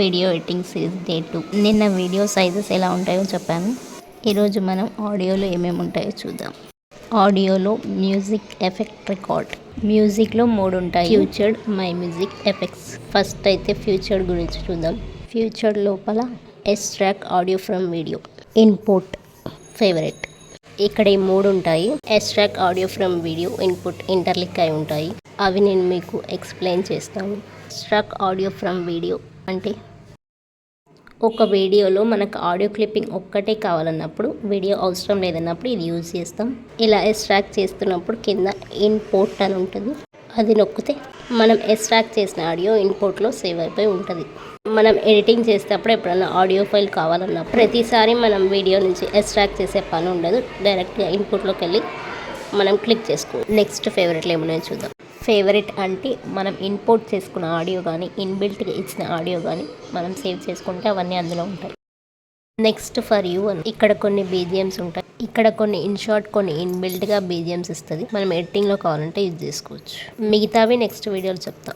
Video editing series day 2. నిన్న video sizes ఎలా ఉంటాయో చెప్పాను. ఈరోజు మనం ఆడియోలో ఏమేమి ఉంటాయో చూద్దాం. ఆడియోలో మ్యూజిక్ ఎఫెక్ట్ రికార్డ్. మ్యూజిక్లో 3 ఉంటాయి: featured, my music, effects. First అయితే ఫ్యూచర్డ్ గురించి చూద్దాం. ఫ్యూచర్డ్ లోపల extract audio from video, input, favourite. ఇక్కడ ఈ 3 ఉంటాయి. Extract audio from video, input interlink అయి ఉంటాయి. అవి నేను మీకు ఎక్స్ప్లెయిన్ చేస్తాను. ఎక్స్ట్రాక్ట్ ఆడియో ఫ్రమ్ వీడియో అంటే ఒక వీడియోలో మనకు ఆడియో క్లిప్పింగ్ ఒక్కటే కావాలన్నప్పుడు, వీడియో అవసరం లేదన్నప్పుడు ఇది యూజ్ చేస్తాం. ఇలా ఎక్స్ట్రాక్ట్ చేస్తున్నప్పుడు కింద ఇన్పుట్ అని ఉంటుంది. అది నొక్కితే మనం ఎక్స్ట్రాక్ట్ చేసిన ఆడియో ఇన్పుట్లో సేవ్ అయిపోయి ఉంటుంది. మనం ఎడిటింగ్ చేసేటప్పుడు ఎప్పుడైనా ఆడియో ఫైల్ కావాలన్నప్పుడు ప్రతిసారి మనం వీడియో నుంచి ఎక్స్ట్రాక్ట్ చేసే పని ఉండదు. డైరెక్ట్గా ఇన్పుట్లోకి వెళ్ళి మనం క్లిక్ చేసుకోవాలి. నెక్స్ట్ ఫేవరెట్లు ఏమన్నా చూద్దాం. ఫేవరెట్ అంటే మనం ఇంపోర్ట్ చేసుకున్న ఆడియో కానీ, ఇన్బిల్ట్గా ఇచ్చిన ఆడియో కానీ మనం సేవ్ చేసుకుంటే అవన్నీ అందులో ఉంటాయి. నెక్స్ట్ ఫర్ యూ అని ఇక్కడ కొన్ని బీజిఎమ్స్ ఉంటాయి. ఇక్కడ కొన్ని ఇన్షార్ట్, కొన్ని ఇన్బిల్ట్గా బీజిఎమ్స్ ఇస్తుంది. మనం ఎడిటింగ్లో కావాలంటే యూజ్ చేసుకోవచ్చు. మిగతావి నెక్స్ట్ వీడియోలో చెప్తాం.